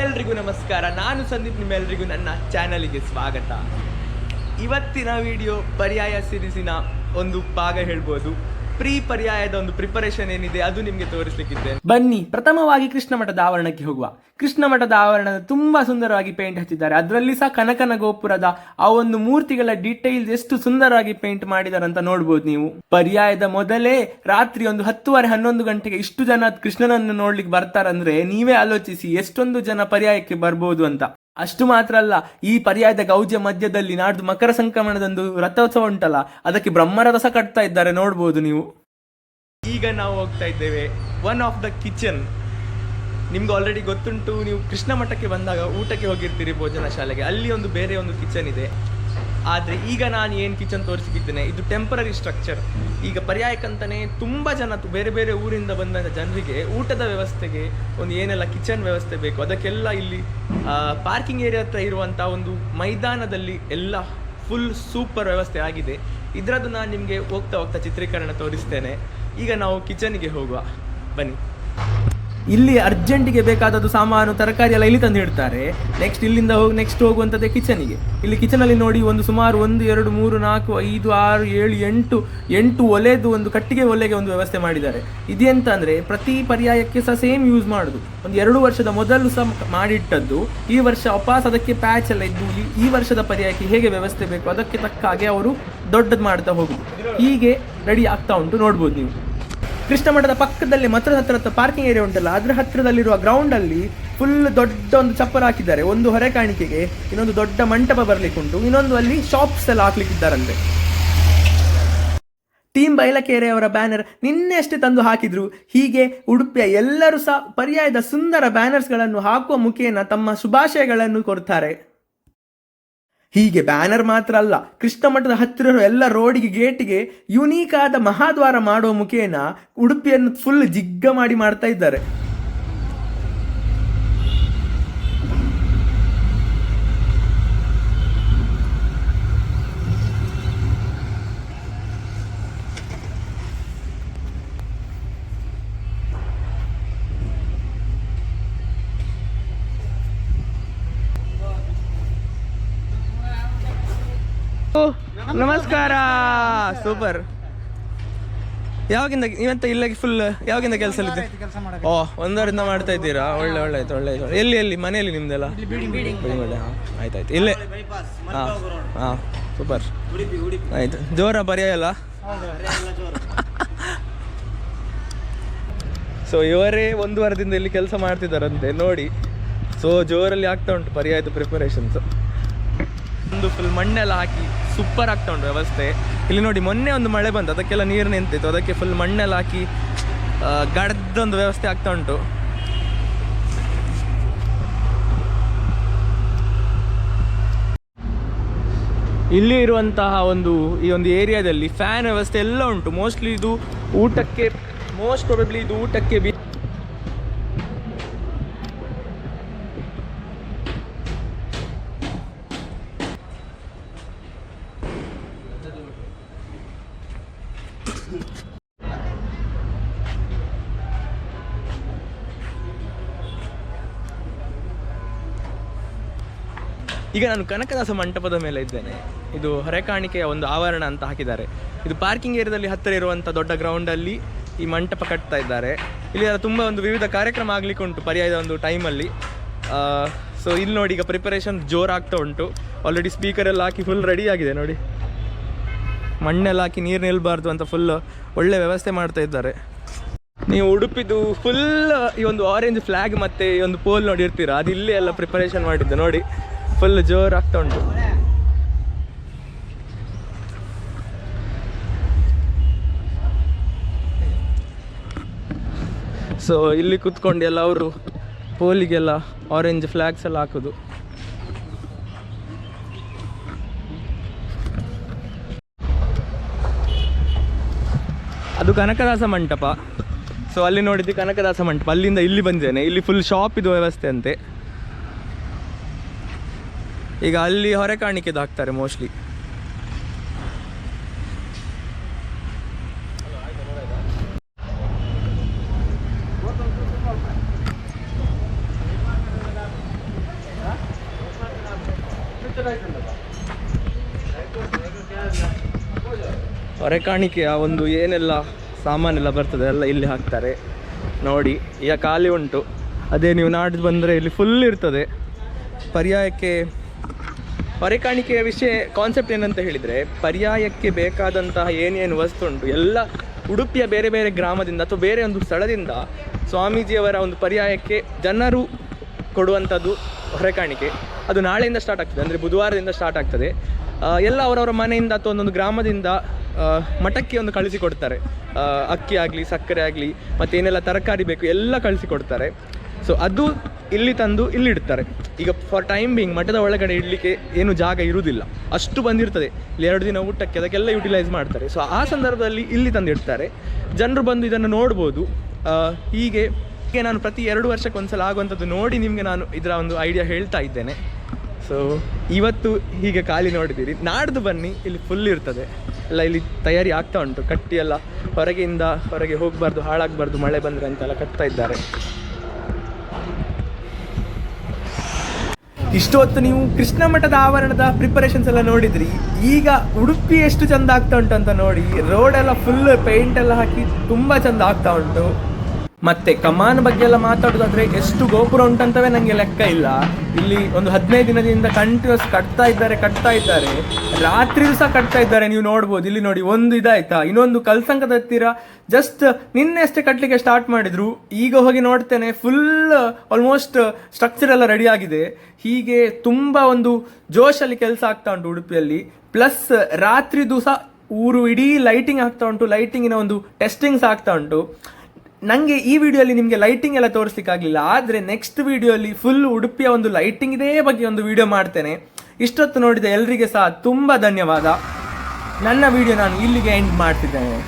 ಎಲ್ರಿಗೂ ನಮಸ್ಕಾರ. ನಾನು ಸಂದೀಪ್, ನಿಮ್ಮೆಲ್ಲರಿಗೂ ನನ್ನ ಚಾನಲ್ಗೆ ಸ್ವಾಗತ. ಇವತ್ತಿನ ವಿಡಿಯೋ ಪರ್ಯಾಯ ಸೀರೀಸಿನ ಒಂದು ಭಾಗ ಹೇಳ್ಬೋದು. ಪರ್ಯಾಯದ ಒಂದು ಪ್ರಿಪರೇಷನ್ ಏನಿದೆ ಅದು ನಿಮಗೆ ತೋರಿಸಲಿಕ್ಕಿದೆ. ಬನ್ನಿ ಪ್ರಥಮವಾಗಿ ಕೃಷ್ಣ ಮಠದ ಆವರಣಕ್ಕೆ ಹೋಗುವ. ಕೃಷ್ಣ ಮಠದ ಆವರಣ ತುಂಬಾ ಸುಂದರವಾಗಿ ಪೇಂಟ್ ಹಚ್ಚಿದ್ದಾರೆ. ಅದರಲ್ಲಿ ಸಹ ಕನಕನ ಗೋಪುರದ ಆ ಒಂದು ಮೂರ್ತಿಗಳ ಡೀಟೇಲ್ಸ್ ಎಷ್ಟು ಸುಂದರವಾಗಿ ಪೇಂಟ್ ಮಾಡಿದ್ದಾರೆ ಅಂತ ನೋಡ್ಬೋದು ನೀವು. ಪರ್ಯಾಯದ ಮೊದಲೇ ರಾತ್ರಿ ಒಂದು 10:30-11 ಗಂಟೆಗೆ ಇಷ್ಟು ಜನ ಕೃಷ್ಣನನ್ನು ನೋಡ್ಲಿಕ್ಕೆ ಬರ್ತಾರಂದ್ರೆ ನೀವೇ ಆಲೋಚಿಸಿ ಎಷ್ಟೊಂದು ಜನ ಪರ್ಯಾಯಕ್ಕೆ ಬರ್ಬೋದು ಅಂತ. ಅಷ್ಟು ಮಾತ್ರ ಅಲ್ಲ, ಈ ಪರ್ಯಾಯದ ಗೌಜಿಯ ಮಧ್ಯದಲ್ಲಿ ನಾಡ್ದು ಮಕರ ಸಂಕ್ರಮಣದಂದು ರಥೋತ್ಸವ ಉಂಟಲ್ಲ, ಅದಕ್ಕೆ ಬ್ರಹ್ಮರಥ ಕಟ್ತಾ ಇದ್ದಾರೆ, ನೋಡ್ಬೋದು ನೀವು. ಈಗ ನಾವು ಹೋಗ್ತಾ ಇದ್ದೇವೆ ಒನ್ ಆಫ್ ದ ಕಿಚನ್. ನಿಮ್ಗೆ ಆಲ್ರೆಡಿ ಗೊತ್ತುಂಟು, ನೀವು ಕೃಷ್ಣ ಮಠಕ್ಕೆ ಬಂದಾಗ ಊಟಕ್ಕೆ ಹೋಗಿರ್ತೀರಿ ಭೋಜನ ಶಾಲೆಗೆ, ಅಲ್ಲಿ ಒಂದು ಬೇರೆ ಒಂದು ಕಿಚನ್ ಇದೆ. ಆದರೆ ಈಗ ನಾನು ಏನು ಕಿಚನ್ ತೋರಿಸಿದ್ದೇನೆ ಇದು ಟೆಂಪರರಿ ಸ್ಟ್ರಕ್ಚರ್. ಈಗ ಪರ್ಯಾಯಕ್ಕಂತಾನೆ ತುಂಬ ಜನ ಬೇರೆ ಬೇರೆ ಊರಿಂದ ಬಂದ ಜನರಿಗೆ ಊಟದ ವ್ಯವಸ್ಥೆಗೆ ಒಂದು ಏನೆಲ್ಲ ಕಿಚನ್ ವ್ಯವಸ್ಥೆ ಬೇಕು ಅದಕ್ಕೆಲ್ಲ ಇಲ್ಲಿ ಪಾರ್ಕಿಂಗ್ ಏರಿಯಾ ಹತ್ರ ಇರುವಂಥ ಒಂದು ಮೈದಾನದಲ್ಲಿ ಎಲ್ಲ ಫುಲ್ ಸೂಪರ್ ವ್ಯವಸ್ಥೆ ಆಗಿದೆ. ಇದರದ್ದು ನಾನು ನಿಮಗೆ ಹೋಗ್ತಾ ಹೋಗ್ತಾ ಚಿತ್ರೀಕರಣ ತೋರಿಸ್ತೇನೆ. ಈಗ ನಾವು ಕಿಚನ್ಗೆ ಹೋಗುವ, ಬನ್ನಿ. ಇಲ್ಲಿ ಅರ್ಜೆಂಟಿಗೆ ಬೇಕಾದದ್ದು ಸಾಮಾನು ತರಕಾರಿ ಎಲ್ಲ ಇಲ್ಲಿ ತಂದು ಇಡ್ತಾರೆ. ಇಲ್ಲಿಂದ ನೆಕ್ಸ್ಟ್ ಹೋಗುವಂಥದ್ದೇ ಕಿಚನಿಗೆ. ಇಲ್ಲಿ ಕಿಚನಲ್ಲಿ ನೋಡಿ ಒಂದು ಸುಮಾರು 1 2 3 4 5 6 7 8 ಒಲೆದು ಒಂದು ಕಟ್ಟಿಗೆ ಒಲೆಗೆ ಒಂದು ವ್ಯವಸ್ಥೆ ಮಾಡಿದ್ದಾರೆ. ಇದೆಂತ ಅಂದರೆ ಪ್ರತಿ ಪರ್ಯಾಯಕ್ಕೆ ಸಹ ಸೇಮ್ ಯೂಸ್ ಮಾಡೋದು. ಒಂದು 2 ವರ್ಷದ ಮೊದಲು ಸಹ ಮಾಡಿಟ್ಟದ್ದು, ಈ ವರ್ಷ ವಾಪಸ್ ಅದಕ್ಕೆ ಪ್ಯಾಚ್ ಎಲ್ಲ ಇದ್ದು ಈ ವರ್ಷದ ಪರ್ಯಾಯಕ್ಕೆ ಹೇಗೆ ವ್ಯವಸ್ಥೆ ಬೇಕು ಅದಕ್ಕೆ ತಕ್ಕ ಹಾಗೆ ಅವರು ದೊಡ್ಡದು ಮಾಡ್ತಾ ಹೋಗುದು. ಹೀಗೆ ರೆಡಿ ಆಗ್ತಾ ಉಂಟು, ನೋಡ್ಬೋದು ನೀವು. ಕೃಷ್ಣ ಮಠದ ಪಕ್ಕದಲ್ಲಿ ಮತ್ರದ ಹತ್ರ ಪಾರ್ಕಿಂಗ್ ಏರಿಯಾ ಉಂಟಲ್ಲ, ಅದರ ಹತ್ತಿರದಲ್ಲಿರುವ ಗ್ರೌಂಡಲ್ಲಿ ಫುಲ್ ದೊಡ್ಡ ಒಂದು ಚಪ್ಪರ ಹಾಕಿದ್ದಾರೆ. ಒಂದು ಹೊರೆ ಕಾಣಿಕೆಗೆ, ಇನ್ನೊಂದು ದೊಡ್ಡ ಮಂಟಪ ಬರ್ಲಿಕ್ಕೆ ಉಂಟು, ಇನ್ನೊಂದು ಅಲ್ಲಿ ಶಾಪ್ಸ್ ಎಲ್ಲ ಹಾಕ್ಲಿಕ್ಕಿದ್ದಾರಂತೆ. ಟೀಮ್ ಬೈಲಕೆರೆಯವರ ಬ್ಯಾನರ್ ನಿನ್ನೆ ಅಷ್ಟೇ ತಂದು ಹಾಕಿದ್ರು. ಹೀಗೆ ಉಡುಪಿಯ ಎಲ್ಲರೂ ಸಹ ಪರ್ಯಾಯದ ಸುಂದರ ಬ್ಯಾನರ್ಸ್ಗಳನ್ನು ಹಾಕುವ ಮುಖೇನ ತಮ್ಮ ಶುಭಾಶಯಗಳನ್ನು ಕೊಡ್ತಾರೆ. ಹೀಗೆ ಬ್ಯಾನರ್ ಮಾತ್ರ ಅಲ್ಲ, ಕೃಷ್ಣ ಮಠದ ಹತ್ತಿರ ಎಲ್ಲ ರೋಡಿಗೆ ಗೇಟಿಗೆ ಯುನೀಕ್ ಆದ ಮಹಾದ್ವಾರ ಮಾಡುವ ಮುಖೇನ ಉಡುಪಿಯನ್ನು ಫುಲ್ ಜಿಗ್ಗ ಮಾಡಿ ಮಾಡ್ತಾ ಇದ್ದಾರೆ. ನಮಸ್ಕಾರ. ಸೂಪರ್. ಯಾವಾಗಿಂದ ನೀವಂತ ಇಲ್ಲ ಫುಲ್ ಯಾವಾಗಿಂದ ಕೆಲಸ ಇದ್ದೆ? ಓ, 1 ವಾರದಿಂದ ಮಾಡ್ತಾ ಇದ್ದೀರಾ? ಒಳ್ಳೆ ಆಯ್ತು. ಎಲ್ಲಿ ಮನೆಯಲ್ಲಿ ನಿಮ್ದೆಲ್ಲ? ಆಯ್ತಾಯ್ತು, ಇಲ್ಲೇ. ಹಾಂ ಸೂಪರ್ ಆಯ್ತು. ಜೋರ ಪರ್ಯಾಯಲ್ಲ. ಸೊ ಇವರೇ 1 ವಾರದಿಂದ ಇಲ್ಲಿ ಕೆಲಸ ಮಾಡ್ತಿದ್ದಾರಂತೆ ನೋಡಿ. ಸೊ ಜೋರಲ್ಲಿ ಆಗ್ತಾ ಉಂಟು ಪರ್ಯಾಯದ ಪ್ರಿಪರೇಷನ್ಸ್. ಒಂದು ಫುಲ್ ಮಣ್ಣೆಲ್ಲ ಹಾಕಿ ಸೂಪರ್ ಆಗ್ತಾ ಉಂಟು ವ್ಯವಸ್ಥೆ. ಇಲ್ಲಿ ನೋಡಿ, ಮೊನ್ನೆ ಒಂದು ಮಳೆ ಬಂತು, ಅದಕ್ಕೆಲ್ಲ ನೀರು ನಿಂತಿತ್ತು, ಅದಕ್ಕೆ ಫುಲ್ ಮಣ್ಣೆಲ್ಲ ಹಾಕಿ ಗಡ್ದೊಂದು ವ್ಯವಸ್ಥೆ ಆಗ್ತಾ ಉಂಟು. ಇಲ್ಲಿ ಇರುವಂತಹ ಈ ಒಂದು ಏರಿಯಾದಲ್ಲಿ ಫ್ಯಾನ್ ವ್ಯವಸ್ಥೆ ಎಲ್ಲ ಉಂಟು. ಮೋಸ್ಟ್ ಪ್ರಾಬಬ್ಲಿ ಇದು ಊಟಕ್ಕೆ ಈಗ ನಾನು ಕನಕದಾಸ ಮಂಟಪದ ಮೇಲೆ ಇದ್ದೇನೆ. ಇದು ಹೊರೆಕಾಣಿಕೆಯ ಒಂದು ಆವರಣ ಅಂತ ಹಾಕಿದ್ದಾರೆ. ಇದು ಪಾರ್ಕಿಂಗ್ ಏರಿಯಾದಲ್ಲಿ ಹತ್ತಿರ ಇರುವಂಥ ದೊಡ್ಡ ಗ್ರೌಂಡಲ್ಲಿ ಈ ಮಂಟಪ ಕಟ್ತಾ ಇದ್ದಾರೆ. ಇಲ್ಲಿ ತುಂಬ ಒಂದು ವಿವಿಧ ಕಾರ್ಯಕ್ರಮ ಆಗಲಿಕ್ಕೆ ಉಂಟು ಪರ್ಯಾಯದ ಒಂದು ಟೈಮಲ್ಲಿ. ಸೊ ಇಲ್ಲಿ ನೋಡಿ, ಈಗ ಪ್ರಿಪರೇಷನ್ ಜೋರಾಗ್ತಾ ಉಂಟು. ಆಲ್ರೆಡಿ ಸ್ಪೀಕರ್ ಎಲ್ಲ ಹಾಕಿ ಫುಲ್ ರೆಡಿ ಆಗಿದೆ ನೋಡಿ. ಮಣ್ಣೆಲ್ಲ ಹಾಕಿ ನೀರು ನಿಲ್ಬಾರ್ದು ಅಂತ ಫುಲ್ ಒಳ್ಳೆ ವ್ಯವಸ್ಥೆ ಮಾಡ್ತಾ ಇದ್ದಾರೆ. ನೀವು ಉಡುಪಿದು ಫುಲ್ ಈ ಒಂದು ಆರೆಂಜ್ ಫ್ಲ್ಯಾಗ್ ಮತ್ತು ಈ ಒಂದು ಪೋಲ್ ನೋಡಿರ್ತೀರಾ, ಅದು ಇಲ್ಲೇ ಎಲ್ಲ ಪ್ರಿಪರೇಷನ್ ಮಾಡಿದ್ದು ನೋಡಿ. ಫುಲ್ ಜೋರಾಗ್ತಾ ಉಂಟು. ಸೊ ಇಲ್ಲಿ ಕೂತ್ಕೊಂಡು ಎಲ್ಲ ಅವರು ಪೋಲಿಗೆಲ್ಲ ಆರೆಂಜ್ ಫ್ಲ್ಯಾಗ್ಸ್ ಎಲ್ಲ ಹಾಕೋದು. ಅದು ಕನಕದಾಸ ಮಂಟಪ. ಸೊ ಅಲ್ಲಿ ನೋಡಿದ್ದು ಕನಕದಾಸ ಮಂಟಪ. ಅಲ್ಲಿಂದ ಇಲ್ಲಿ ಬಂದಿದ್ದೇನೆ. ಇಲ್ಲಿ ಫುಲ್ ಶಾಪ್ ಇದು ವ್ಯವಸ್ಥೆ ಅಂತೆ. ಈಗ ಅಲ್ಲಿ ಹೊರೆ ಕಾಣಿಕೆದು ಹಾಕ್ತಾರೆ ಮೋಸ್ಟ್ಲಿ. ಹೊರೆಕಾಣಿಕೆಯ ಒಂದು ಏನೆಲ್ಲ ಸಾಮಾನೆಲ್ಲ ಬರ್ತದೆ ಎಲ್ಲ ಇಲ್ಲಿ ಹಾಕ್ತಾರೆ ನೋಡಿ. ಈಗ ಖಾಲಿ ಉಂಟು, ಅದೇ ನೀವು ನಾಡ್ದು ಬಂದರೆ ಇಲ್ಲಿ ಫುಲ್ ಇರ್ತದೆ. ಪರ್ಯಾಯಕ್ಕೆ ಹೊರೆಕಾಣಿಕೆಯ ವಿಷಯ ಕಾನ್ಸೆಪ್ಟ್ ಏನಂತ ಹೇಳಿದರೆ, ಪರ್ಯಾಯಕ್ಕೆ ಬೇಕಾದಂತಹ ಏನೇನು ವಸ್ತು ಉಂಟು ಎಲ್ಲ ಉಡುಪಿಯ ಬೇರೆ ಬೇರೆ ಗ್ರಾಮದಿಂದ ಅಥವಾ ಬೇರೆ ಒಂದು ಸ್ಥಳದಿಂದ ಸ್ವಾಮೀಜಿಯವರ ಒಂದು ಪರ್ಯಾಯಕ್ಕೆ ಜನರು ಕೊಡುವಂಥದ್ದು ಹೊರೆಕಾಣಿಕೆ. ಅದು ನಾಳೆಯಿಂದ ಸ್ಟಾರ್ಟ್ ಆಗ್ತದೆ, ಅಂದರೆ ಬುಧವಾರದಿಂದ ಸ್ಟಾರ್ಟ್ ಆಗ್ತದೆ. ಎಲ್ಲ ಅವರವರ ಮನೆಯಿಂದ ಅಥವಾ ಒಂದೊಂದು ಗ್ರಾಮದಿಂದ ಮಠಕ್ಕೆ ಒಂದು ಕಳಿಸಿಕೊಡ್ತಾರೆ. ಅಕ್ಕಿ ಆಗಲಿ, ಸಕ್ಕರೆ ಆಗಲಿ, ಮತ್ತೇನೆಲ್ಲ ತರಕಾರಿ ಬೇಕು ಎಲ್ಲ ಕಳಿಸಿಕೊಡ್ತಾರೆ. ಸೊ ಅದು ಇಲ್ಲಿ ತಂದು ಇಲ್ಲಿಡ್ತಾರೆ. ಈಗ ಫಾರ್ ಟೈಮ್ ಬಿಂಗ್ ಮಠದ ಒಳಗಡೆ ಇಡಲಿಕ್ಕೆ ಏನು ಜಾಗ ಇರುವುದಿಲ್ಲ, ಅಷ್ಟು ಬಂದಿರ್ತದೆ. ಇಲ್ಲಿ 2 ದಿನ ಊಟಕ್ಕೆ ಅದಕ್ಕೆಲ್ಲ ಯುಟಿಲೈಸ್ ಮಾಡ್ತಾರೆ. ಸೊ ಆ ಸಂದರ್ಭದಲ್ಲಿ ಇಲ್ಲಿ ತಂದು ಇಡ್ತಾರೆ, ಜನರು ಬಂದು ಇದನ್ನು ನೋಡ್ಬೋದು. ಹೀಗೆ ನಾನು ಪ್ರತಿ 2 ವರ್ಷಕ್ಕೆ ಒಂದ್ಸಲ ಆಗುವಂಥದ್ದು ನೋಡಿ ನಿಮಗೆ ನಾನು ಇದರ ಒಂದು ಐಡಿಯಾ ಹೇಳ್ತಾ ಇದ್ದೇನೆ. ಸೊ ಇವತ್ತು ಹೀಗೆ ಖಾಲಿ ನೋಡಿದ್ದೀರಿ, ನಾಡ್ದು ಬನ್ನಿ ಇಲ್ಲಿ ಫುಲ್ ಇರ್ತದೆ ಎಲ್ಲ. ಇಲ್ಲಿ ತಯಾರಿ ಆಗ್ತಾ ಉಂಟು, ಕಟ್ಟಿ ಎಲ್ಲ ಹೊರಗೆ ಹೋಗಬಾರ್ದು, ಹಾಳಾಗಬಾರ್ದು ಮಳೆ ಬಂದರೆ ಅಂತೆಲ್ಲ ಕಟ್ತಾ ಇದ್ದಾರೆ. ಇಷ್ಟು ಹೊತ್ತು ನೀವು ಕೃಷ್ಣ ಮಠದ ಆವರಣದ ಪ್ರಿಪರೇಷನ್ಸ್ ಎಲ್ಲ ನೋಡಿದ್ರಿ. ಈಗ ಉಡುಪಿ ಎಷ್ಟು ಚಂದ ಆಗ್ತಾ ಉಂಟು ಅಂತ ನೋಡಿ. ರೋಡ್ ಎಲ್ಲ ಫುಲ್ ಪೇಂಟ್ ಎಲ್ಲ ಹಾಕಿ ತುಂಬ ಚಂದ ಆಗ್ತಾ ಉಂಟು. ಮತ್ತೆ ಕಮಾನ್ ಬಗ್ಗೆ ಎಲ್ಲ ಮಾತಾಡೋದಾದ್ರೆ ಎಷ್ಟು ಗೋಪುರ ಉಂಟಂತವೇ ನನಗೆ ಲೆಕ್ಕ ಇಲ್ಲ. ಇಲ್ಲಿ ಒಂದು 15 ದಿನದಿಂದ ಕಂಟಿನ್ಯೂಸ್ ಕಟ್ತಾ ಇದ್ದಾರೆ, ರಾತ್ರಿ ಸಹ ಕಟ್ತಾ ಇದ್ದಾರೆ. ನೀವು ನೋಡ್ಬೋದು ಇಲ್ಲಿ ನೋಡಿ, ಒಂದು ಇದಾಯ್ತಾ, ಇನ್ನೊಂದು ಕಲ್ಸಂಕದ ಹತ್ತಿರ ಜಸ್ಟ್ ನಿನ್ನೆ ಅಷ್ಟೇ ಕಟ್ಟಲಿಕ್ಕೆ ಸ್ಟಾರ್ಟ್ ಮಾಡಿದ್ರು. ಈಗ ಹೋಗಿ ನೋಡ್ತೇನೆ ಫುಲ್ ಆಲ್ಮೋಸ್ಟ್ ಸ್ಟ್ರಕ್ಚರ್ ಎಲ್ಲ ರೆಡಿ ಆಗಿದೆ. ಹೀಗೆ ತುಂಬ ಒಂದು ಜೋಶಲ್ಲಿ ಕೆಲಸ ಆಗ್ತಾ ಉಂಟು ಉಡುಪಿಯಲ್ಲಿ. ಪ್ಲಸ್ ರಾತ್ರಿ ದಿವಸ ಊರು ಇಡೀ ಲೈಟಿಂಗ್ ಆಗ್ತಾ ಉಂಟು, ಲೈಟಿಂಗಿನ ಒಂದು ಟೆಸ್ಟಿಂಗ್ಸ್ ಆಗ್ತಾ ಉಂಟು. ನನಗೆ ಈ ವಿಡಿಯೋಲಿ ನಿಮಗೆ ಲೈಟಿಂಗ್ ಎಲ್ಲ ತೋರಿಸ್ಲಿಕ್ಕಾಗಲಿಲ್ಲ, ಆದರೆ ನೆಕ್ಸ್ಟ್ ವಿಡಿಯೋಲಿ ಫುಲ್ ಉಡುಪಿಯ ಒಂದು ಲೈಟಿಂಗ್ ಇದೇ ಬಗ್ಗೆ ಒಂದು ವಿಡಿಯೋ ಮಾಡ್ತೇನೆ. ಇಷ್ಟೊತ್ತು ನೋಡಿದ ಎಲ್ಲರಿಗೆ ಸಹ ತುಂಬ ಧನ್ಯವಾದ. ನನ್ನ ವಿಡಿಯೋ ನಾನು ಇಲ್ಲಿಗೆ ಎಂಡ್ ಮಾಡ್ತಿದ್ದೇನೆ.